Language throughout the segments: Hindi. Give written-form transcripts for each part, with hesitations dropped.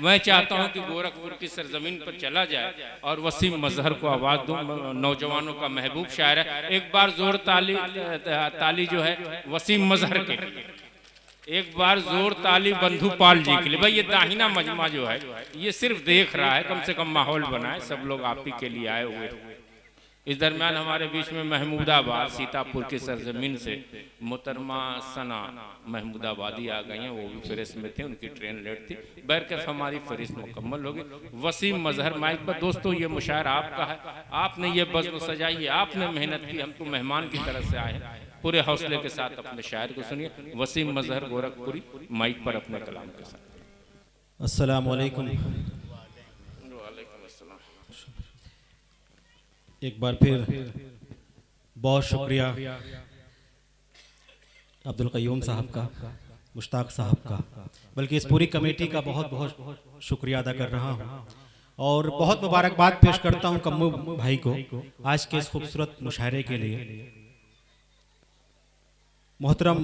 मैं चाहता हूं कि गोरखपुर की सरजमीन पर चला जाए और वसीम मजहर को आवाज़ दूं। नौजवानों का महबूब शायर है। एक बार जोर ताली जो है वसीम मजहर के लिए, एक बार जोर ताली बंधुपाल जी के लिए। भाई ये दाहिना मजमा जो है ये सिर्फ देख रहा है, कम से कम माहौल बनाए। सब लोग आप ही के लिए आए हुए। इस दरमियान हमारे बीच में महमूदाबाद सीतापुर की सरजमीन से मोहतरमा सना महमूदाबादी आ गई हैं। वो भी फहरिस्त में थे, उनकी ट्रेन लेट थी। बहरकैफ हमारी फहरिस्त मुकम्मल होगी। वसीम मजहर माइक पर। दोस्तों ये मुशायरा आपका है, आपने ये बज़्म सजाई है, आपने मेहनत की, हम तो मेहमान की तरफ से आए हैं। पूरे हौसले के साथ अपने शायर को सुनिए। वसीम मजहर गोरखपुरी माइक पर अपने कलाम के साथ। अस्सलाम वालेकुम। एक बार फिर बहुत शुक्रिया अब्दुल क़य्यूम साहब का, मुश्ताक साहब का, बल्कि इस पूरी कमेटी का बहुत बहुत शुक्रिया अदा कर रहा हूँ। और बहुत मुबारकबाद पेश करता हूँ कम्मू भाई को आज के इस खूबसूरत मुशायरे के लिए। मोहतरम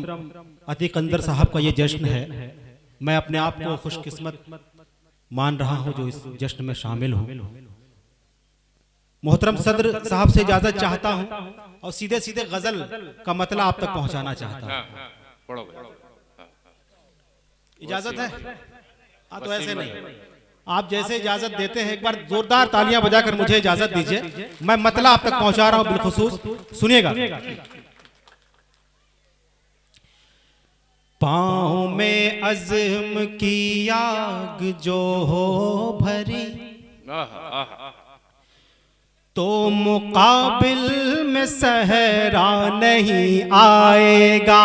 अतीक अंदर साहब का ये जश्न है, मैं अपने आप को खुशकिस्मत मान रहा हूँ जो इस जश्न में शामिल हूँ। मोहतरम सदर साहब से इजाजत चाहता हूँ और सीधे सीधे गजल का मतलब आप तक पहुंचाना चाहता हूँ। इजाजत है? तो ऐसे नहीं, आप जैसे इजाजत देते हैं एक बार जोरदार तालियां बजाकर मुझे इजाजत दीजिए। मैं मतलब आप तक पहुंचा रहा हूं बिलखुसूस, सुनिएगा। पाँव में अज़्म की आग जो हो भरी, तो मुकाबिल में सहरा नहीं आएगा।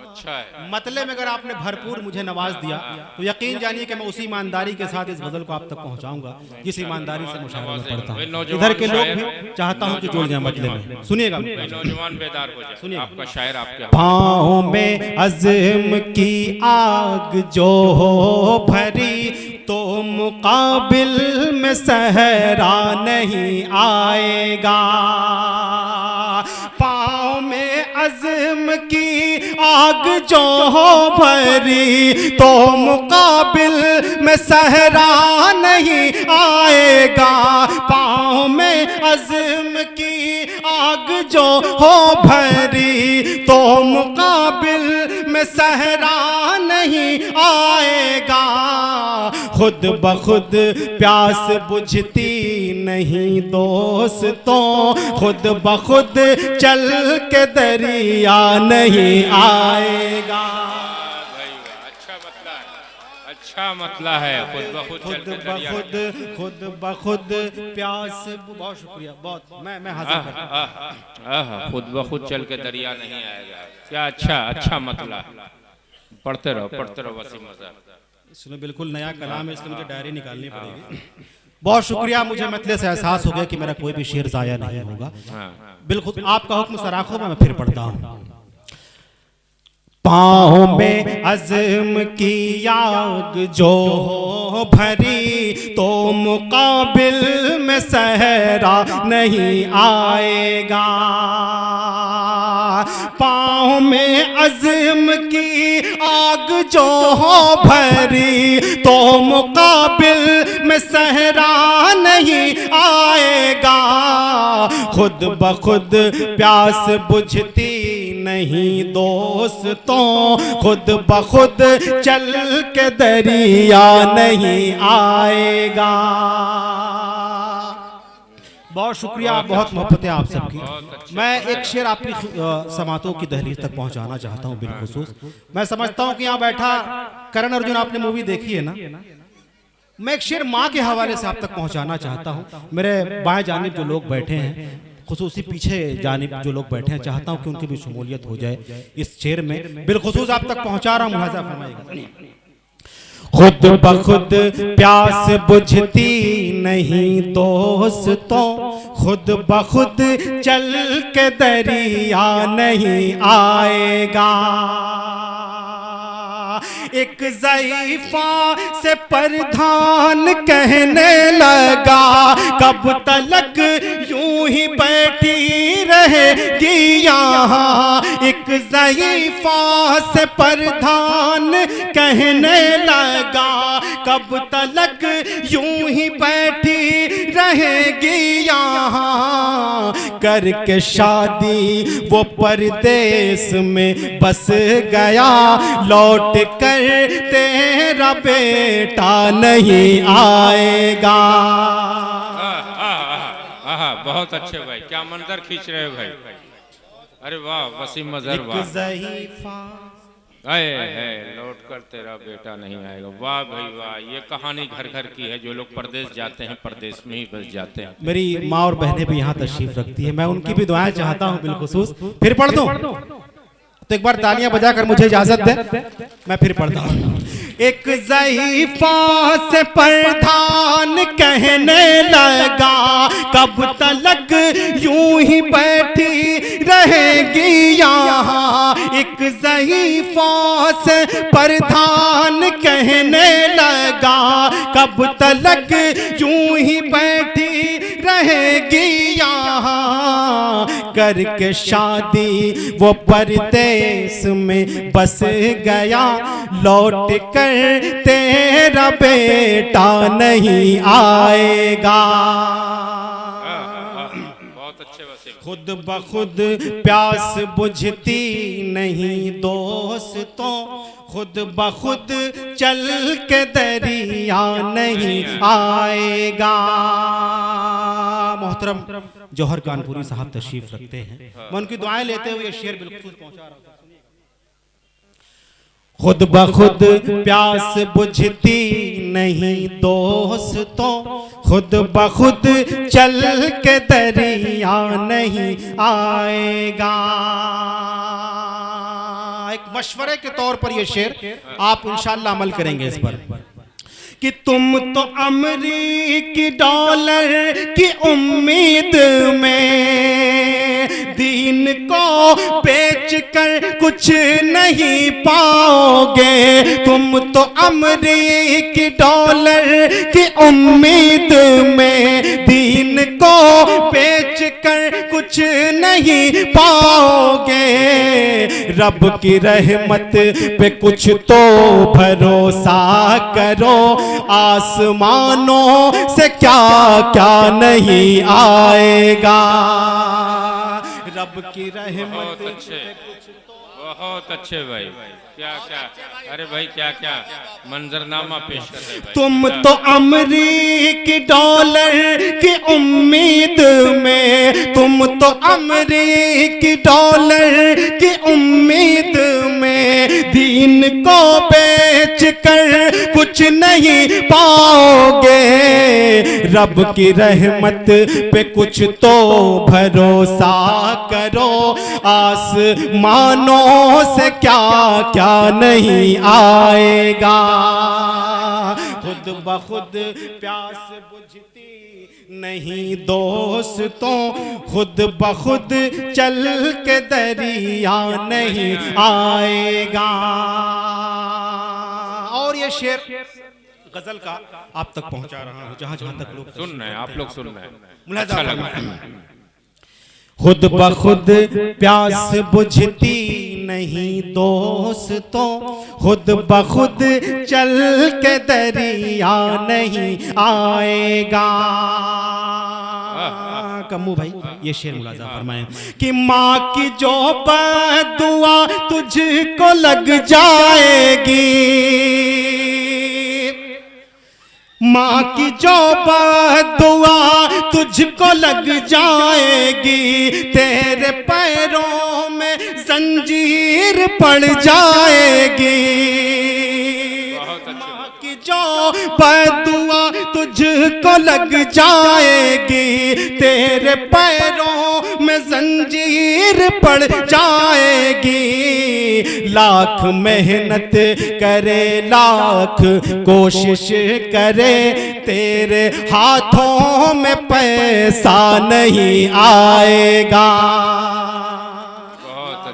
अच्छा है। मतलब में अगर आपने भरपूर मुझे नवाज दिया तो यकीन जानिए कि मैं उसी ईमानदारी के साथ इस गजल को आप तक पहुंचाऊंगा जिस ईमानदारी से मुशायरा में पढ़ता हूँ। इधर के लोग भी चाहता हूँ कि जुड़ जाए मतलब में। सुनिएगा, नौजवान बेदार हो जाए। सुनिए आपका शायर आपके। पाँव में अज़्म की आग जो हो भरी, तो मुकाबिल में सहरा नहीं आएगा। पाँव में अज़्म की आग जो हो भरी, तो मुकाबिल में सहरा नहीं आएगा। पाँव में अज़्म की आग जो हो भरी, तो मुकाबिल में सहरा नहीं आएगा। खुद ब खुद प्यास बुझती नहीं दोस्तों, खुद ब खुद चल के दरिया नहीं आएगा। अच्छा मतला है। खुद ब खुद खुद ब खुद प्यास। बहुत शुक्रिया, बहुत मैं हाजिर। खुद ब खुद चल के दरिया नहीं आएगा। क्या अच्छा मतला। पढ़ते रहो वसीम मजहर। इसमें बिल्कुल नया कलाम है, इसलिए मुझे डायरी निकालनी पड़ेगी। बहुत शुक्रिया। मुझे मतले से एहसास हो गया कि मेरा कोई भी शेर जाया नहीं होगा। बिल्कुल आपका हुक्म सराखों में मैं फिर पढ़ता हूँ। पाँव में अज़्म की आग जो हो भरी, तो मुकाबिल में सहरा नहीं आएगा। पाँव में अज़्म की आग जो हो भरी, तो मुकाबिल में सहरा नहीं आएगा। खुद ब खुद प्यास बुझती नहीं दोस्तों, खुद ब खुद चल के दरिया नहीं आएगा। बहुत शुक्रिया, बहुत मोहब्बत है आप सबकी। मैं एक शेर आपकी समातों की दहलीज तक पहुंचाना चाहता हूं बिलखुसूस। मैं समझता हूं कि यहाँ बैठा करण अर्जुन, आपने मूवी देखी है ना, मैं एक शेर माँ के हवाले से आप तक पहुंचाना चाहता हूं। मेरे बाएं जानिब जो लोग बैठे हैं, खुसूसी पीछे जानिब जो लोग बैठे हैं, चाहता हूं कि उनकी भी शमूलियत हो जाए इस शेर में। बिलखुसूस आप तक पहुंचा रहा हूं, मुलाजा फरमाइएगा। खुद ब खुद प्यास बुझती नहीं दोस्तों, खुद ब खुद चल के दरिया नहीं आएगा। एक ज़ईफ़ा से प्रधान कहने लगा, कब तलक यूं ही बैठी रहेगी यहाँ। एक ज़ईफ़ा से प्रधान कहने लगा, कब तलक यूं ही बैठी रहेगी यहाँ। करके शादी वो परदेस में बस गया, लौट कर तेरा बेटा नहीं आएगा। बहुत अच्छे भाई, क्या मंजर खींच रहे हो भाई। अरे वाह वसीम मजहर, वाह। है लौट कर तेरा बेटा नहीं आएगा। वाह भाई वाह, ये कहानी घर घर की है। जो लोग परदेश जाते हैं परदेश में ही बस जाते हैं। मेरी माँ और बहनें भी यहाँ तशरीफ रखती है, मैं उनकी भी दुआएं चाहता हूँ बिलखुसूस। फिर पढ़ दूं तो एक बार तालियां बजाकर मुझे इजाजत दे, मैं फिर पढ़ता हूँ। एक ज़ईफ़ा से प्रधान कहने लगा, कब तलक यूं ही बैठी रहेगी यहाँ। एक ज़ईफ़ा से प्रधान कहने लगा, कब तलक यूं ही बैठी रहेगी यहाँ। करके शादी वो परदेस में बस गया, लौट कर तेरा बेटा नहीं आएगा। बहुत अच्छे वसीम। खुद ब खुद प्यास बुझती नहीं दोस्तों, खुद ब खुद चल के दरिया नहीं आएगा। मोहतरम जौहर कानपुरी साहब तशरीफ रखते हैं, मैं उनकी दुआएं लेते हुए ये शेर बिल्कुल पहुंचा रहा हूं। खुद ब खुद प्यास बुझती नहीं दोस्तों, खुद ब खुद चल के दरिया नहीं आएगा। एक मशवरे के तौर पर यह शेर आप इंशाअल्लाह अमल करेंगे इस पर, कि तुम तो अमरीकी डॉलर की उम्मीद में दीन को बेच कर कुछ नहीं पाओगे। तुम तो अमरीकी डॉलर की उम्मीद में दीन को बेच कर कुछ नहीं पाओगे। रब की रहमत पे कुछ तो भरोसा करो, आसमानों से क्या क्या नहीं आएगा। रब की रहमत। बहुत अच्छे, बहुत अच्छे भाई। क्या क्या, अरे भाई क्या क्या मंजरनामा पेश कर रहे भाई। तुम तो अमरीकी डॉलर की उम्मीद में, तुम तो अमरीकी डॉलर की उम्मीद में दीन को बेच कर कुछ नहीं पाओगे। रब की रहमत पे कुछ तो भरोसा करो, आसमानों से क्या क्या नहीं आएगा। खुद ब खुद प्यास बुझती नहीं दोस्तों, खुद ब खुद चल के दरिया नहीं आएगा। और ये शेर गजल का आप तक पहुंचा रहा हूं, जहां जहां तक लोग सुन रहे हैं, आप लोग सुन रहे हैं, मुलाजा अच्छा लगा। खुद ब खुद प्यास बुझती नहीं दोस्तों, खुद ब खुद चल के दरिया नहीं आएगा। कम्मू भाई ये शेर मुलाजा फरमाएं कि माँ की जो बदुआ तुझको लग जाएगी, माँ की जो बदुआ तुझको लग जाएगी, तेरे पैरों में जंजीर पड़ जाएगी। माँ की जो बदुआ तुझको लग जाएगी, तेरे पैरों में जंजीर पड़ जाएगी। लाख मेहनत करे, लाख कोशिश करे, तेरे हाथों में पैसा नहीं आएगा।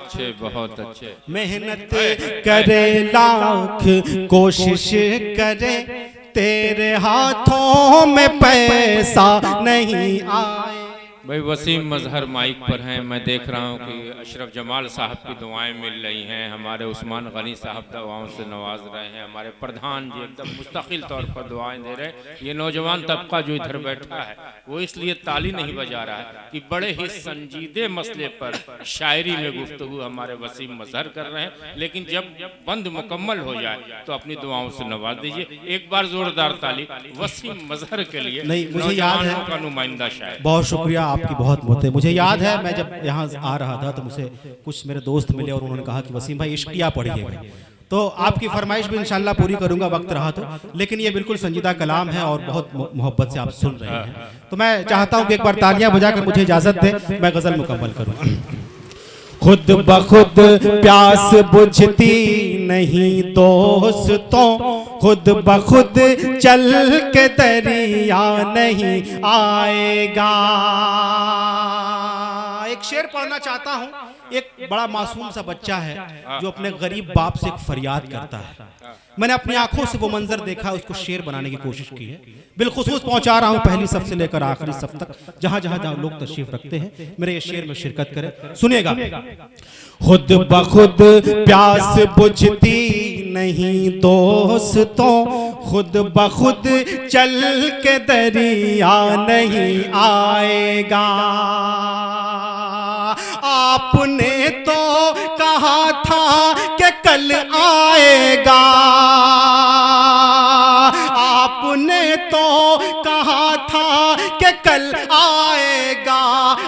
अच्छे, बहुत अच्छे। मेहनत करे लाख कोशिश करे, तेरे हाथों में पैसा नहीं आए। भाई वसीम मजहर माइक पर हैं, मैं देख रहा हूँ कि अशरफ जमाल साहब की दुआएं मिल रही हैं, हमारे उस्मान गनी साहब दुआओं से नवाज रहे हैं, हमारे प्रधान जी एकदम मुस्तकिल तौर पर दुआएं दे रहे हैं। ये नौजवान तबका जो इधर बैठा है वो इसलिए ताली नहीं बजा रहा है कि बड़े ही संजीदे मसले पर शायरी में गुफ्तगू हमारे वसीम मजहर कर रहे हैं, लेकिन जब बंद मुकम्मल हो जाए तो अपनी दुआओं से नवाज दीजिए। एक बार जोरदार ताली वसीम मजहर के लिए, नहीं, मुझे याद है का नुमाइंदा शायर। बहुत शुक्रिया आपकी, बहुत बहुत। मुझे याद है मैं जब यहाँ आ रहा था तो मुझे कुछ मेरे दोस्त मिले और उन्होंने कहा कि वसीम भाई इश्किया पढ़िएगा, तो आपकी फरमाइश भी इंशाल्लाह पूरी करूंगा वक्त रहा तो। लेकिन ये बिल्कुल संजीदा कलाम है और बहुत मोहब्बत से आप सुन रहे हैं, तो मैं चाहता हूँ कि एक बार तालियां बजाकर मुझे इजाजत दे, मैं गजल मुकम्मल करूँ। खुद ब खुद प्यास बुझती नहीं दोस्तों, खुद ब खुद चल के दरिया नहीं आएगा। एक शेर पढ़ना चाहता हूँ। एक बड़ा मासूम सा बच्चा है जो अपने गरीब बाप से एक फरियाद करता है। मैंने अपनी आंखों से वो मंजर देखा, उसको शेर बनाने की कोशिश की है। बिलखुसूस पहुंचा रहा हूं पहली सफ से लेकर आखिरी सफ तक, जहां जहां लोग तशरीफ रखते हैं, मेरे ये शेर में शिरकत करें, सुनिएगा। खुद ब खुद प्यास बुझती नहीं दोस्तों, खुद ब खुद चल के दरिया नहीं आएगा। आपने तो कहा था कि कल आएगा, आपने तो कहा था कि कल आएगा,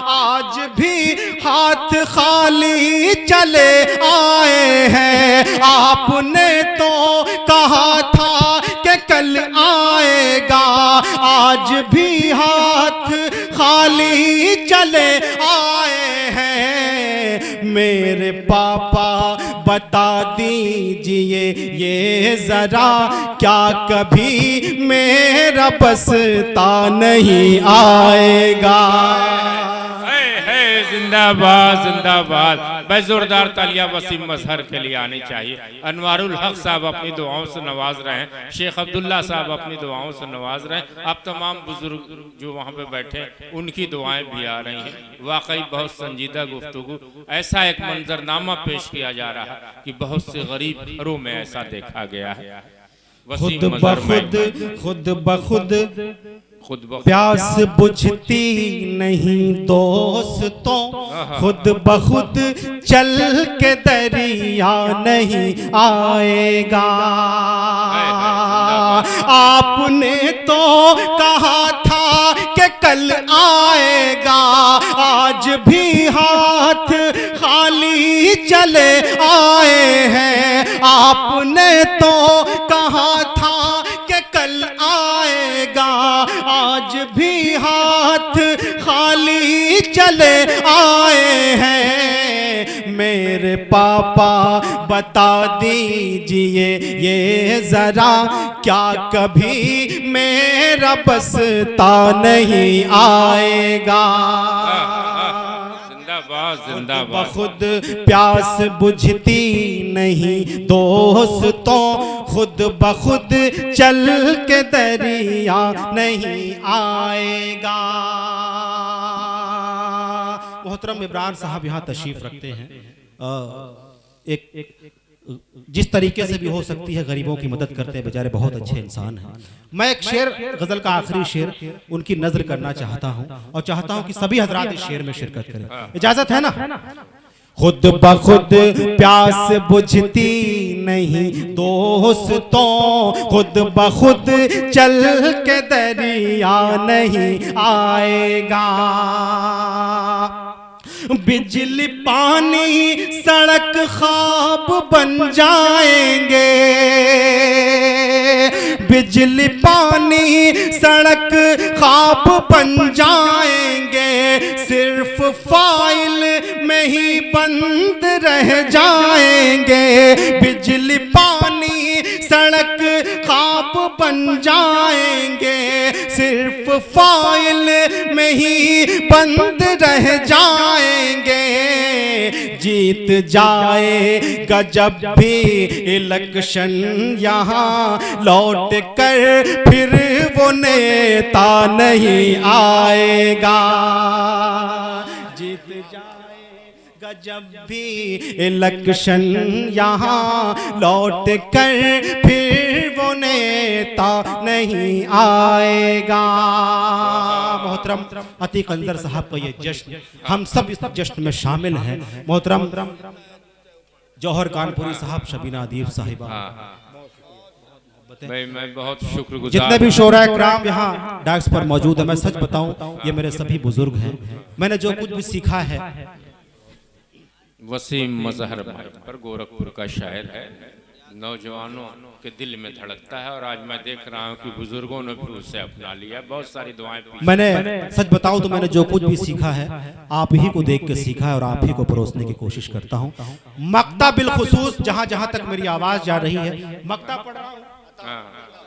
आज भी हाथ खाली चले आए हैं। आपने तो कहा था कि कल आएगा, आज भी हाथ खाली चले आए हैं। मेरे पापा बता दीजिए ये जरा, क्या कभी मेरा बसता नहीं आएगा। जिंदाबाद जिंदाबाद। भाई जोरदार तालियां वसीम मजहर के लिए आनी चाहिए। अनवारुल हक साहब अपनी दुआओं से नवाज रहे हैं, शेख अब्दुल्ला साहब अपनी दुआओं से नवाज रहे हैं, आप तमाम बुजुर्ग जो वहाँ पे बैठे उनकी दुआएं भी आ रही हैं। वाकई बहुत संजीदा गुफ्तगू, ऐसा एक मंजरनामा पेश किया जा रहा है कि बहुत से गरीब घरों में ऐसा देखा गया है। खुद ब खुद प्यास बुझती नहीं दोस्तों, खुद ब खुद चल के दरिया नहीं आएगा। आपने तो कहा था कि कल आएगा, आज भी हाथ खाली चले आए हैं। आपने तो कहा था कि कल आएगा, आज भी हाथ खाली चले आए हैं। मेरे पापा बता दीजिए ये जरा, क्या कभी मेरा बसता नहीं आएगा। जिंदाबाद। खुद प्यास बुझती नहीं दोस्तों, खुद ब खुद चल के दरिया नहीं आएगा। मोहतरम इमरान साहब यहाँ तशरीफ रखते हैं। एक जिस तरीके से भी हो सकती है गरीबों की मदद करते हैं, बेचारे बहुत अच्छे इंसान हैं। मैं एक शेर, गजल का आखिरी शेर उनकी नजर करना चाहता हूं और चाहता हूं कि सभी हजरात इस शेर में शिरकत करें, इजाजत है ना। खुद ब खुद प्यास बुझती नहीं दोस्तों, खुद ब खुद चल के दरिया नहीं आएगा। बिजली पानी सड़क ख्वाब बन जाएंगे, बिजली पानी सड़क ख्वाब बन जाएंगे, सिर्फ फाइल में ही बंद रह जाएंगे। बिजली पानी सड़क ख्वाब बन जाएंगे, सिर्फ फाइल में ही बंद रह जाएंगे। जीत जाएगा जब भी इलेक्शन यहाँ लौट कर फिर वो नेता नहीं आएगा। जीत जाएगा जब भी इलेक्शन यहाँ लौट कर फिर वो नेता नहीं आएगा। मोहतरम अतीक अंजर साहब का ये जश्न, हम सब इस जश्न में शामिल हैं। मोहतरम जौहर कानपुरी साहब, शबीना अदीब साहिबा, भाई मैं बहुत शुक्रगुजार। जितने भी शोरा कराम यहाँ डायस पर मौजूद है, मैं सच बताऊं ये मेरे सभी बुजुर्ग हैं। मैंने जो कुछ भी सीखा है, वसीम मजहर भाई पर गोरखपुर का शायर है, नौजवानों के दिल में धड़कता है और आज मैं देख रहा हूँ कि बुजुर्गों ने भी उसे अपना लिया। बहुत सारी दुआएं मैंने सच बताऊं तो मैंने जो कुछ भी सीखा है आप ही को देख के सीखा है और आप ही को परोसने की कोशिश करता हूँ। मक्ता बिल खुसूस जहाँ जहाँ तक मेरी आवाज जा रही है, मक्ता पढ़ रहा हूँ।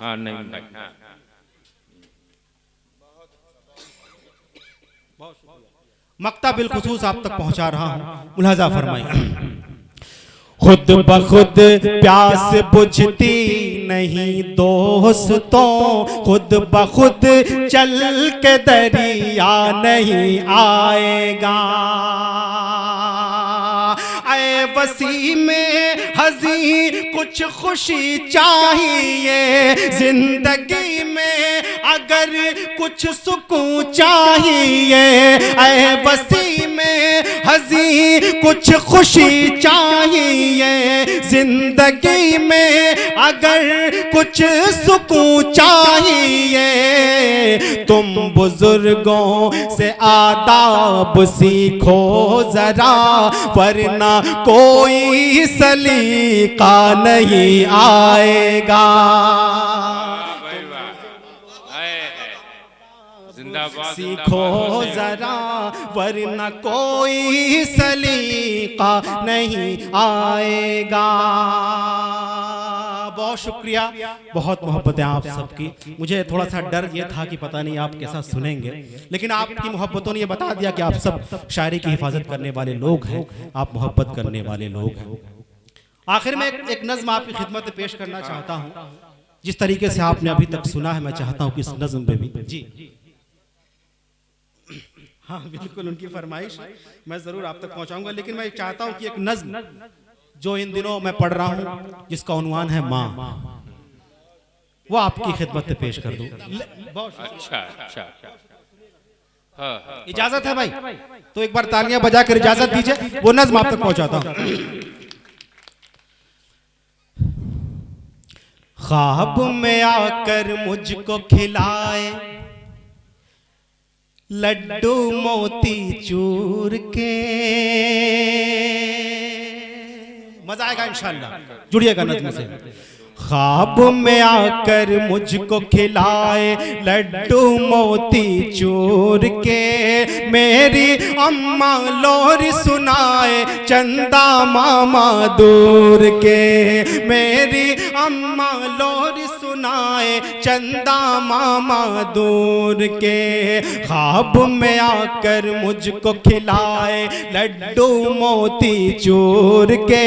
हाँ नहीं भाई, हाँ। मक्ता बिल खुसूस आप तक पहुंचा रहा हूँ, मुलाजा फरमाइए। खुद बखुद प्यास बुझती नहीं दोस्तों, खुद बखुद चल के दरिया नहीं आएगा। ऐ वसी में हज़ी कुछ खुशी चाहिए, जिंदगी में अगर कुछ सुकून चाहिए। ऐ वसी में हज़ी कुछ खुशी चाहिए, जिंदगी में अगर कुछ सुकून चाहिए। तुम बुजुर्गों से आदाब सीखो जरा, वरना कोई सलीका नहीं आएगा। सीखो जरा वरना कोई सलीका नहीं आएगा। बहुत शुक्रिया, बहुत मोहब्बत है आप सबकी। मुझे थोड़ा सा डर ये था कि पता नहीं आप कैसा सुनेंगे, लेकिन आपकी मोहब्बतों ने ये बता दिया कि आप सब शायरी की हिफाजत करने वाले लोग हैं, आप मोहब्बत करने वाले लोग हैं। आखिर में एक नज़्म आपकी खिदमत में पेश करना चाहता हूँ। जिस तरीके से आपने अभी तक सुना है, मैं चाहता हूँ कि इस नज़्म पे भी जी हाँ बिल्कुल उनकी फरमाइश मैं जरूर आप तक पहुंचाऊंगा, लेकिन मैं चाहता हूं कि एक नज़्म जो इन दिनों मैं पढ़ रहा हूं जिसका उन्वान है माँ, वो आपकी खिदमत में पेश कर दूं। अच्छा इजाजत है भाई? तो एक बार तालियां बजा कर इजाजत दीजिए, वो नज़्म आप तक पहुंचाता हूं। ख्वाब में आकर मुझको खिलाए लड्डू मोती चूर के, मजा आएगा इंशाल्लाह, जुड़िएगा नज़्म से। ख्वाब में आकर मुझको खिलाए लड्डू मोती चूर के, मेरी अम्मा लोरी सुनाए चंदा मामा दूर के। मेरी अम्मा लोरी सुनाए चंदा मामा दूर के। ख्वाब में आकर मुझको खिलाए लड्डू मोती चूर के,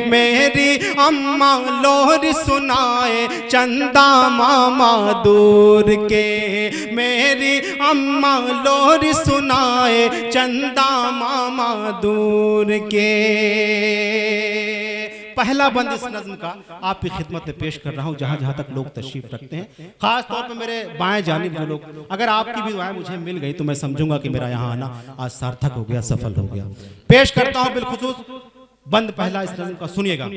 मेरी अम्मा लोरी सुनाए चंदा मामा दूर के। मेरी अम्मा लोरी सुनाए चंदा मामा दूर के। पहला बंद इस नज़्म का आपकी खिदमत में पेश कर रहा हूँ, जहाँ जहाँ तक लोग तशरीफ रखते हैं, खास तौर पे मेरे बाएं जानिब जो लोग, अगर आपकी भी दुआएं मुझे मिल गई तो मैं समझूंगा कि मेरा यहाँ आना आज सार्थक हो गया, सफल हो गया। पेश करता हूँ बिलखुसूस बंद पहला इस नज़्म का, सुनिएगा।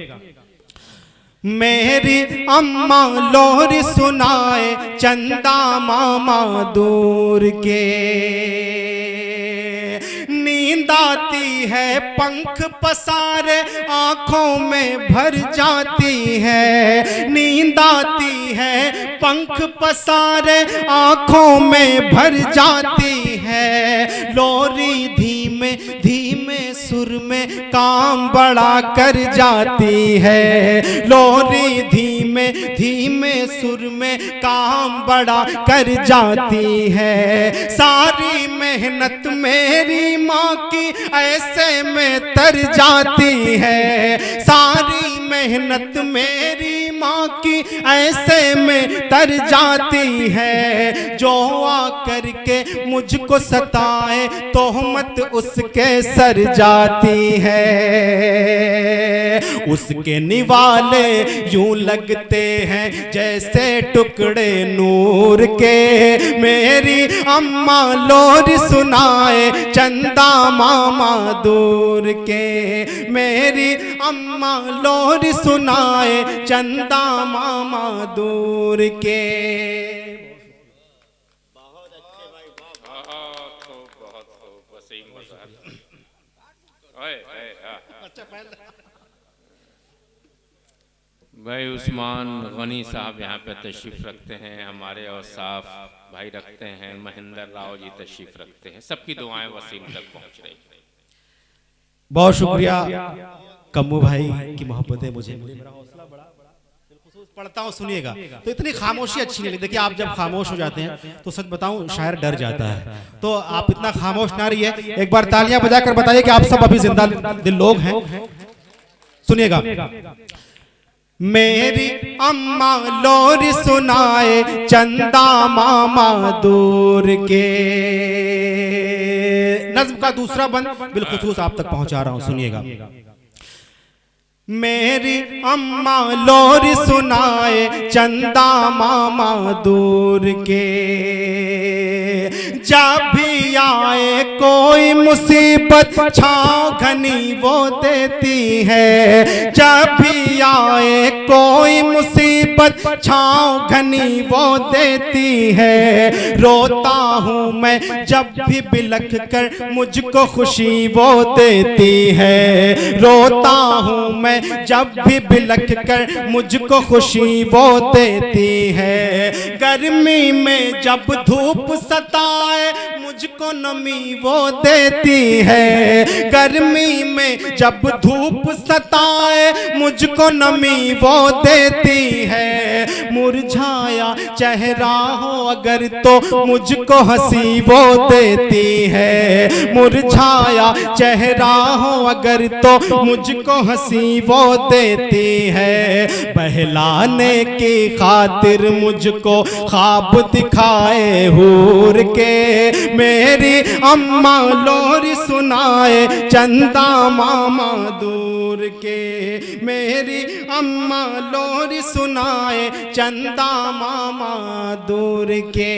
मेरी अम्मा लोरी सुनाए चंदा मामा दूर के, नींद आती है पंख पसारे आंखों में भर जाती है। नींद आती है पंख पसारे आंखों में भर जाती है। लोरी धीमे धीमे सुर में काम बड़ा कर जाती है, लोरी धीमे धीमे सुर में काम बड़ा कर जाती है। सारी मेहनत मेरी माँ की ऐसे में तर जाती है, सारी मेहनत मेरी माँ की ऐसे में तर जाती है। जो आकर के मुझको सताए तोहमत उसके सर जाती है, उसके निवाले यूं लगते हैं जैसे टुकड़े नूर के। मेरी अम्मा लोरी सुनाए चंदा मामा दूर के, मेरी अम्मा लोरी सुनाए चंदा मामा दूर के। भाई उस्मान गनी साहब यहाँ पे तशरीफ रखते हैं, हमारे औसाफ भाई रखते हैं, महेंद्र राव जी तशरीफ रखते हैं, सबकी दुआएं वसीम तक पहुँच रही हैं। बहुत शुक्रिया कम्मू भाई की मोहब्बत है मुझे, मेरा हौसला बड़ा पढ़ता हूँ सुनिएगा तो इतनी खामोशी अच्छी नहीं लगती। देखिए आप जब खामोश हो जाते हैं तो सच बताऊं शायर डर जाता है, तो आप इतना खामोश ना रहिए। एक बार तालियां बजाकर बताइए कि आप सब अभी जिंदा दिल लोग हैं। सुनिएगा। मेरी अम्मा लोरी सुनाए चंदा मामा दूर के, नज्म का दूसरा बंद बिलखुसूस आप तक पहुंचा रहा हूं, सुनिएगा। मेरी अम्मा लोरी सुनाए चंदा मामा दूर के, जब भी आए कोई मुसीबत छाँव घनी वो देती है, जब भी आए कोई मुसीबत छाँव घनी वो देती है। रोता हूँ मैं जब भी बिलख कर मुझको खुशी वो देती है, रोता हूँ मैं जब भी बिलख कर मुझको खुशी वो देती है। गर्मी में जब धूप सताए मुझको नमी वो देती है, गर्मी में जब धूप सताए मुझको नमी वो देती है। मुरझाया चेहरा हो अगर तो मुझको हंसी वो देती है, मुरझाया चेहरा हो अगर तो मुझको हंसी वो देती है। बहलाने की खातिर मुझको ख्वाब दिखाए हूर के, मेरी अम्मा लोरी सुनाए चंदा मामा दूर के, मेरी अम्मा लोरी सुनाए चंदा मामा दूर के।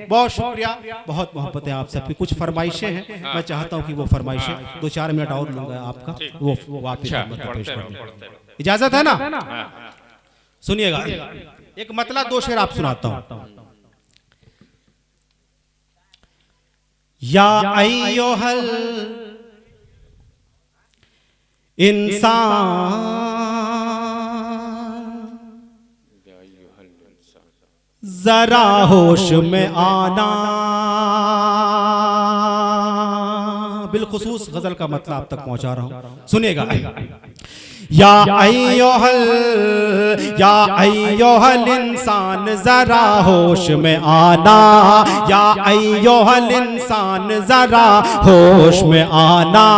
बहुत शुक्रिया, बहुत मोहब्बत है आप सबकी। कुछ फरमाइशें हैं, मैं चाहता हूं कि वो फरमाइशें 2-4 मिनट और लूंगा आपका, वो आप पेश करें, इजाजत है ना? सुनिएगा, एक मतला 2 शेर आप सुनाता हूं। या अय्युहल इंसान जरा होश में आना। बिलखुसूस गजल का मतलब आप तक पहुंचा रहा हूं, सुनिएगा। या अय्युहल इंसान जरा होश में आना, या अय्युहल इंसान जरा होश में आना,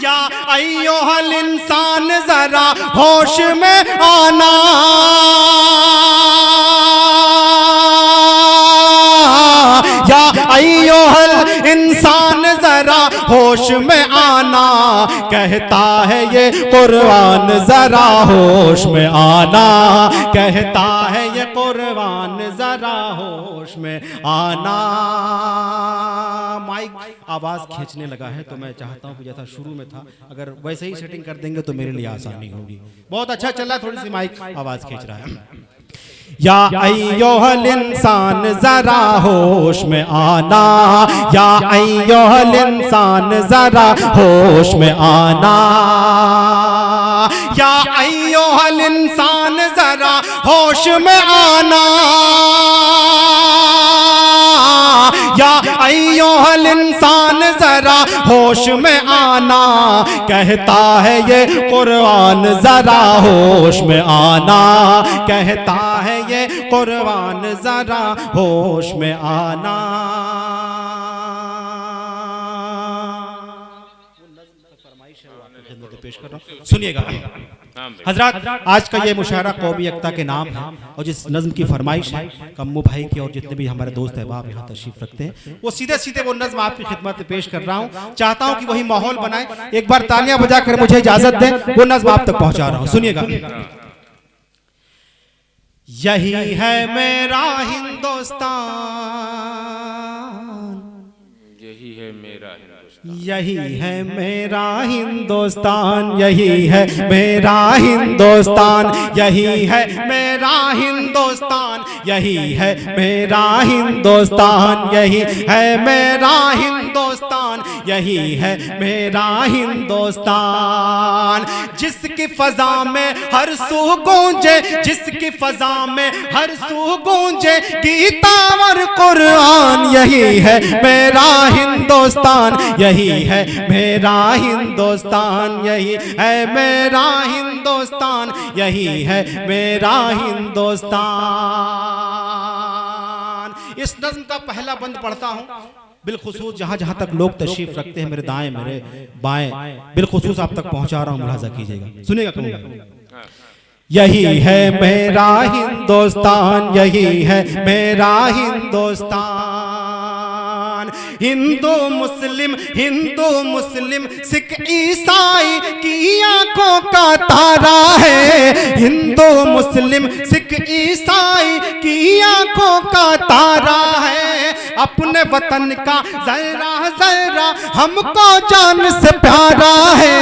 या अय्युहल इंसान जरा होश में आना, या अय्युहल इंसान जरा होश में आना। कहता है ये कुरान जरा होश में आना, कहता है ये कुरान जरा होश में आना। माइक आवाज खींचने लगा है तो मैं चाहता हूं कि जैसा शुरू में था अगर वैसे ही सेटिंग कर देंगे तो मेरे लिए आसानी होगी। बहुत अच्छा चल रहा है, थोड़ी सी माइक आवाज खींच रहा है। या अय्युहल इंसान जरा होश में आना, या अय्युहल इंसान जरा होश में आना, या अय्युहल इंसान जरा होश में आना, या अय्युहल इंसान जरा होश में आना, कहता है ये कुरान जरा होश में आना, कहता है ये कुरान जरा होश में आना। पेश कर रहा हूं, सुनिएगा हजरत। आज का ये मुशायरा कौमी एकता के नाम है और जिस नज्म की फरमाइश है कम्मू भाई की और जितने भी हमारे दोस्त अहबाब यहाँ तशरीफ रखते हैं, वो सीधे सीधे वो नज्म आपकी खिदमत में पेश कर रहा हूँ। चाहता हूँ कि वही माहौल बनाए। एक बार तालियां बजाकर मुझे इजाजत दें, वो नज्म आप तक पहुंचा रहा हूँ, सुनिएगा। यही है मेरा हिंदुस्तान, यही है मेरा हिंदुस्तान, यही है मेरा हिंदुस्तान, यही है मेरा हिंदुस्तान, यही है मेरा हिंदुस्तान, यही है मेरा हिंदुस्तान, यही है मेरा हिंदुस्तान, यही है मेरा हिंदुस्तान। जिसकी फजा में हर सू गूंजे, जिसकी फजा में हर सू गूंजे गीता और कुरान, यही है मेरा हिंदुस्तान, यही है मेरा हिंदुस्तान, यही है मेरा हिंदुस्तान, यही है मेरा हिंदुस्तान। इस नज़्म का पहला बंद पढ़ता हूं, बिलखुसूस जहां जहां तक लोग तशरीफ रखते हैं, मेरे दाएं मेरे बाएं, बिलखुसूस आप तक पहुंचा रहा हूं, मुलाजा कीजिएगा, सुनिएगा कहूंगा। यही है मेरा हिंदुस्तान, यही है मेरा हिंदुस्तान। हिंदू मुस्लिम सिख ईसाई की आंखों का तारा है, हिंदू मुस्लिम सिख ईसाई की आंखों का तारा है। अपने वतन का जरा जरा हमको जान से प्यारा है,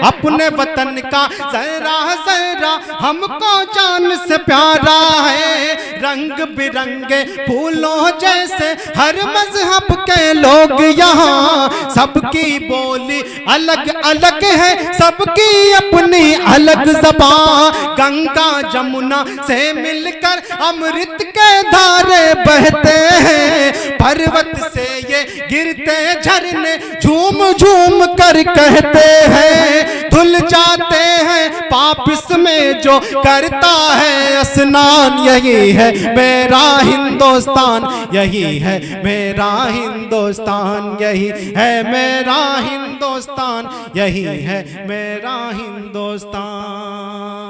अपने वतन का जरा जरा हमको जान से प्यारा है। रंग बिरंगे फूलों जैसे हर मजहब के लोग यहाँ, सबकी बोली अलग अलग है, सबकी अपनी अलग ज़बान। गंगा जमुना से मिलकर अमृत के धारे बहते हैं, पर्वत से ये गिरते झरने झूम झूम कर कहते हैं, धुल जाते हैं पाप इसमें जो करता है स्नान। यही है मेरा हिंदुस्तान, यही है मेरा हिंदुस्तान, यही है मेरा हिंदुस्तान, यही है मेरा हिंदुस्तान।